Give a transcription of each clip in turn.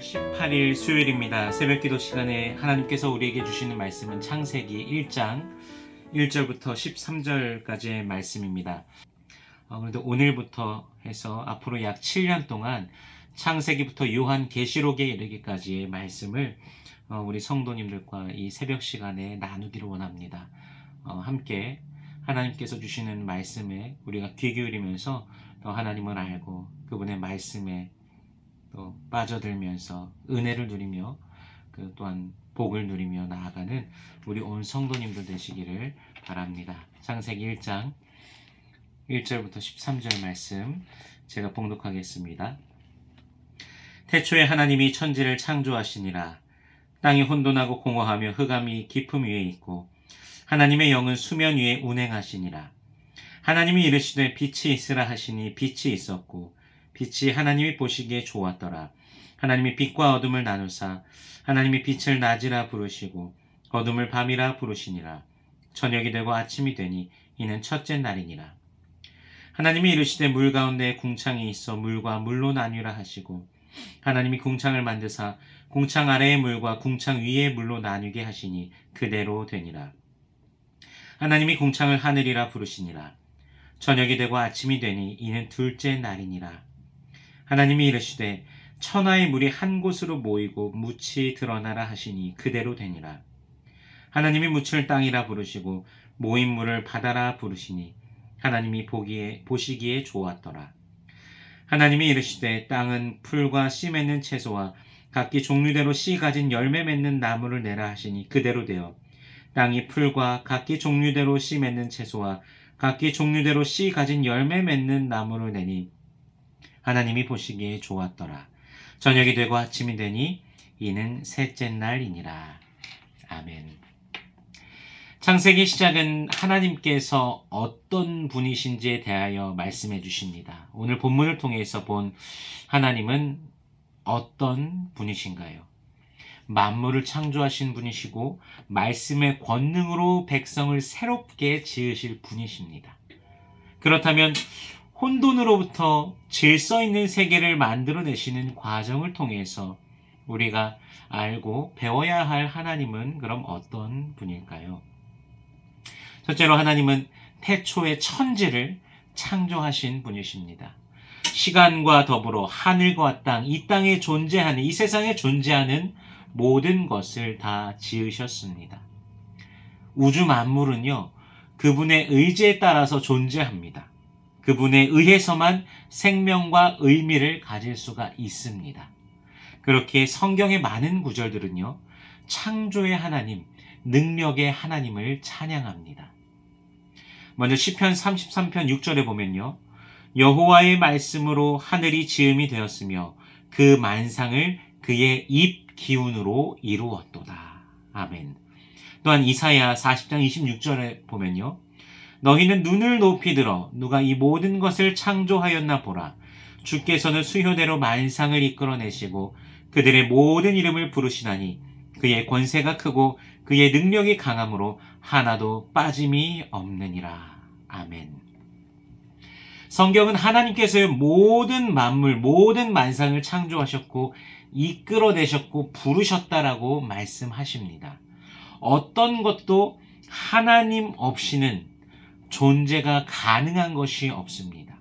18일 수요일입니다. 새벽기도 시간에 하나님께서 우리에게 주시는 말씀은 창세기 1장 1절부터 13절까지의 말씀입니다. 그런데 오늘부터 해서 앞으로 약 7년 동안 창세기부터 요한계시록에 이르기까지의 말씀을 우리 성도님들과 이 새벽 시간에 나누기를 원합니다. 함께 하나님께서 주시는 말씀에 우리가 귀 기울이면서 더 하나님을 알고 그분의 말씀에 또 빠져들면서 은혜를 누리며 또한 복을 누리며 나아가는 우리 온 성도님들 되시기를 바랍니다. 창세기 1장 1절부터 13절 말씀 제가 봉독하겠습니다. 태초에 하나님이 천지를 창조하시니라. 땅이 혼돈하고 공허하며 흑암이 깊음 위에 있고 하나님의 영은 수면 위에 운행하시니라. 하나님이 이르시되 빛이 있으라 하시니 빛이 있었고 빛이 하나님이 보시기에 좋았더라. 하나님이 빛과 어둠을 나누사 하나님이 빛을 낮이라 부르시고 어둠을 밤이라 부르시니라. 저녁이 되고 아침이 되니 이는 첫째 날이니라. 하나님이 이르시되 물 가운데 궁창이 있어 물과 물로 나뉘라 하시고 하나님이 궁창을 만드사 궁창 아래의 물과 궁창 위의 물로 나뉘게 하시니 그대로 되니라. 하나님이 궁창을 하늘이라 부르시니라. 저녁이 되고 아침이 되니 이는 둘째 날이니라. 하나님이 이르시되 천하의 물이 한 곳으로 모이고 묻이 드러나라 하시니 그대로 되니라. 하나님이 묻을 땅이라 부르시고 모인 물을 바다라 부르시니 하나님이 보시기에 좋았더라. 하나님이 이르시되 땅은 풀과 씨 맺는 채소와 각기 종류대로 씨 가진 열매 맺는 나무를 내라 하시니 그대로 되어 땅이 풀과 각기 종류대로 씨 맺는 채소와 각기 종류대로 씨 가진 열매 맺는 나무를 내니 하나님이 보시기에 좋았더라. 저녁이 되고 아침이 되니 이는 셋째 날이니라. 아멘. 창세기 시작은 하나님께서 어떤 분이신지에 대하여 말씀해 주십니다. 오늘 본문을 통해서 본 하나님은 어떤 분이신가요? 만물을 창조하신 분이시고 말씀의 권능으로 백성을 새롭게 지으실 분이십니다. 그렇다면 혼돈으로부터 질서 있는 세계를 만들어내시는 과정을 통해서 우리가 알고 배워야 할 하나님은 그럼 어떤 분일까요? 첫째로 하나님은 태초에 천지를 창조하신 분이십니다. 시간과 더불어 하늘과 땅, 이 땅에 존재하는, 이 세상에 존재하는 모든 것을 다 지으셨습니다. 우주 만물은요, 그분의 의지에 따라서 존재합니다. 그분에 의해서만 생명과 의미를 가질 수가 있습니다. 그렇게 성경의 많은 구절들은요, 창조의 하나님, 능력의 하나님을 찬양합니다. 먼저 시편 33편 6절에 보면요, 여호와의 말씀으로 하늘이 지음이 되었으며 그 만상을 그의 입 기운으로 이루었도다. 아멘. 또한 이사야 40장 26절에 보면요, 너희는 눈을 높이 들어 누가 이 모든 것을 창조하였나 보라. 주께서는 수효대로 만상을 이끌어내시고 그들의 모든 이름을 부르시나니 그의 권세가 크고 그의 능력이 강함으로 하나도 빠짐이 없느니라. 아멘. 성경은 하나님께서의 모든 만물, 모든 만상을 창조하셨고 이끌어내셨고 부르셨다라고 말씀하십니다. 어떤 것도 하나님 없이는 존재가 가능한 것이 없습니다.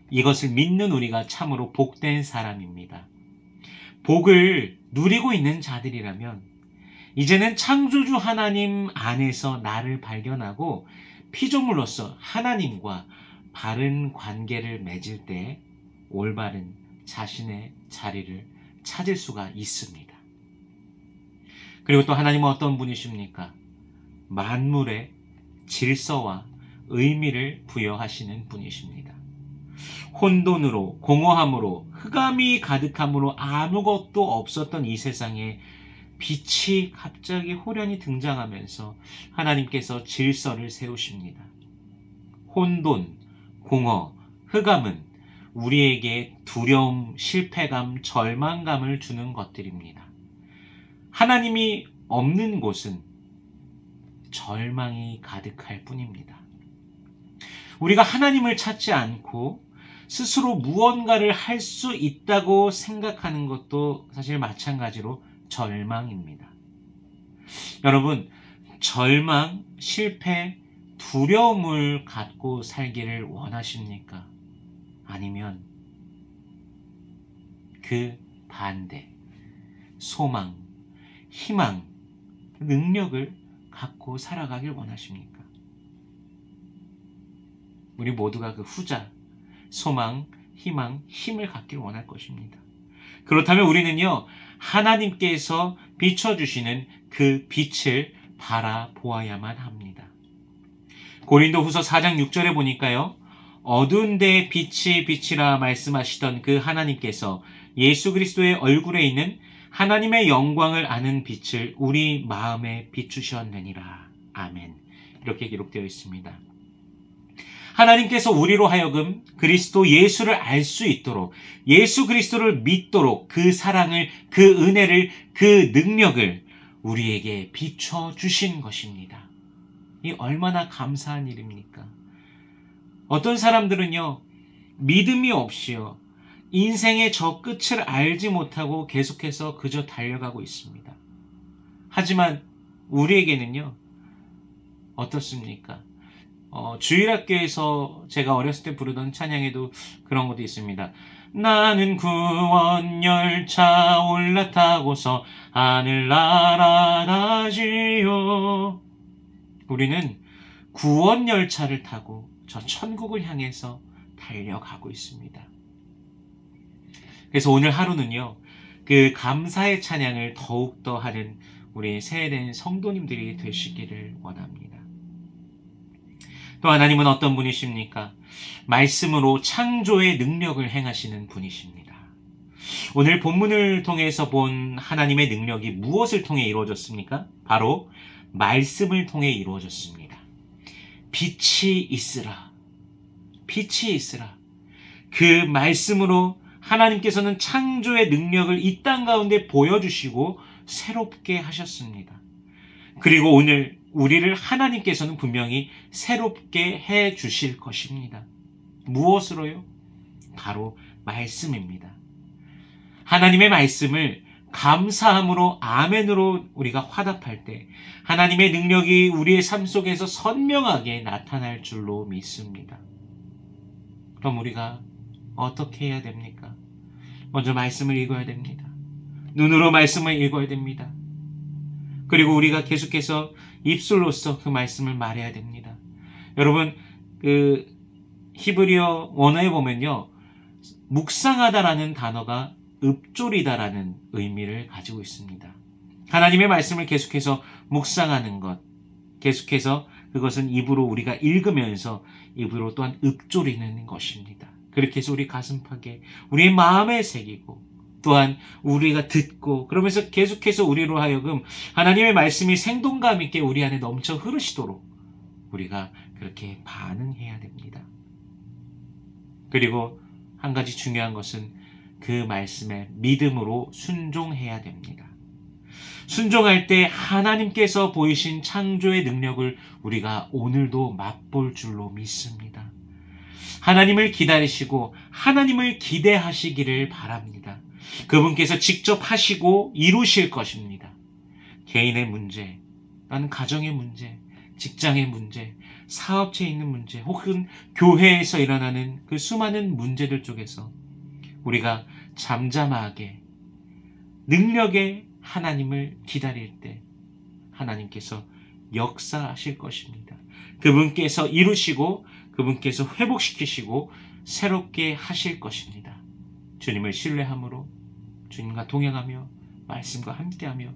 이것을 믿는 우리가 참으로 복된 사람입니다. 복을 누리고 있는 자들이라면 이제는 창조주 하나님 안에서 나를 발견하고 피조물로서 하나님과 바른 관계를 맺을 때 올바른 자신의 자리를 찾을 수가 있습니다. 그리고 또 하나님은 어떤 분이십니까? 만물의 질서와 의미를 부여하시는 분이십니다. 혼돈으로, 공허함으로, 흑암이 가득함으로 아무것도 없었던 이 세상에 빛이 갑자기 호련히 등장하면서 하나님께서 질서를 세우십니다. 혼돈, 공허, 흑암은 우리에게 두려움, 실패감, 절망감을 주는 것들입니다. 하나님이 없는 곳은 절망이 가득할 뿐입니다. 우리가 하나님을 찾지 않고 스스로 무언가를 할 수 있다고 생각하는 것도 사실 마찬가지로 절망입니다. 여러분, 절망, 실패, 두려움을 갖고 살기를 원하십니까? 아니면 그 반대, 소망, 희망, 능력을 갖고 살아가길 원하십니까? 우리 모두가 그 후자, 소망, 희망, 힘을 갖길 원할 것입니다. 그렇다면 우리는요, 하나님께서 비춰주시는 그 빛을 바라보아야만 합니다. 고린도후서 4장 6절에 보니까요, 어두운 데에 빛이 빛이라 말씀하시던 그 하나님께서 예수 그리스도의 얼굴에 있는 하나님의 영광을 아는 빛을 우리 마음에 비추셨느니라. 아멘. 이렇게 기록되어 있습니다. 하나님께서 우리로 하여금 그리스도 예수를 알 수 있도록, 예수 그리스도를 믿도록 그 사랑을, 그 은혜를, 그 능력을 우리에게 비춰주신 것입니다. 이 얼마나 감사한 일입니까? 어떤 사람들은요, 믿음이 없이요, 인생의 저 끝을 알지 못하고 계속해서 그저 달려가고 있습니다. 하지만 우리에게는요, 어떻습니까? 주일학교에서 제가 어렸을 때 부르던 찬양에도 그런 것도 있습니다. 나는 구원 열차 올라타고서 하늘 날아가지요. 우리는 구원 열차를 타고 저 천국을 향해서 달려가고 있습니다. 그래서 오늘 하루는요, 그 감사의 찬양을 더욱더 하는 우리 새해된 성도님들이 되시기를 원합니다. 또 하나님은 어떤 분이십니까? 말씀으로 창조의 능력을 행하시는 분이십니다. 오늘 본문을 통해서 본 하나님의 능력이 무엇을 통해 이루어졌습니까? 바로 말씀을 통해 이루어졌습니다. 빛이 있으라. 빛이 있으라. 그 말씀으로 하나님께서는 창조의 능력을 이 땅 가운데 보여주시고 새롭게 하셨습니다. 그리고 오늘 우리를 하나님께서는 분명히 새롭게 해 주실 것입니다. 무엇으로요? 바로 말씀입니다. 하나님의 말씀을 감사함으로 아멘으로 우리가 화답할 때 하나님의 능력이 우리의 삶 속에서 선명하게 나타날 줄로 믿습니다. 그럼 우리가 어떻게 해야 됩니까? 먼저 말씀을 읽어야 됩니다. 눈으로 말씀을 읽어야 됩니다. 그리고 우리가 계속해서 입술로서 그 말씀을 말해야 됩니다. 여러분, 그 히브리어 원어에 보면요, 묵상하다라는 단어가 읊조리다라는 의미를 가지고 있습니다. 하나님의 말씀을 계속해서 묵상하는 것, 계속해서 그것은 입으로 우리가 읽으면서 입으로 또한 읊조리는 것입니다. 그렇게 해서 우리 가슴팍에, 우리의 마음에 새기고, 또한 우리가 듣고, 그러면서 계속해서 우리로 하여금 하나님의 말씀이 생동감 있게 우리 안에 넘쳐 흐르시도록 우리가 그렇게 반응해야 됩니다. 그리고 한 가지 중요한 것은 그 말씀에 믿음으로 순종해야 됩니다. 순종할 때 하나님께서 보이신 창조의 능력을 우리가 오늘도 맛볼 줄로 믿습니다. 하나님을 기다리시고 하나님을 기대하시기를 바랍니다. 그분께서 직접 하시고 이루실 것입니다. 개인의 문제, 또는 가정의 문제, 직장의 문제, 사업체에 있는 문제, 혹은 교회에서 일어나는 그 수많은 문제들 쪽에서 우리가 잠잠하게 능력의 하나님을 기다릴 때 하나님께서 역사하실 것입니다. 그분께서 이루시고 그분께서 회복시키시고 새롭게 하실 것입니다. 주님을 신뢰함으로 주님과 동행하며 말씀과 함께하며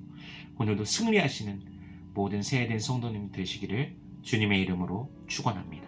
오늘도 승리하시는 모든 새해된 성도님 되시기를 주님의 이름으로 축원합니다.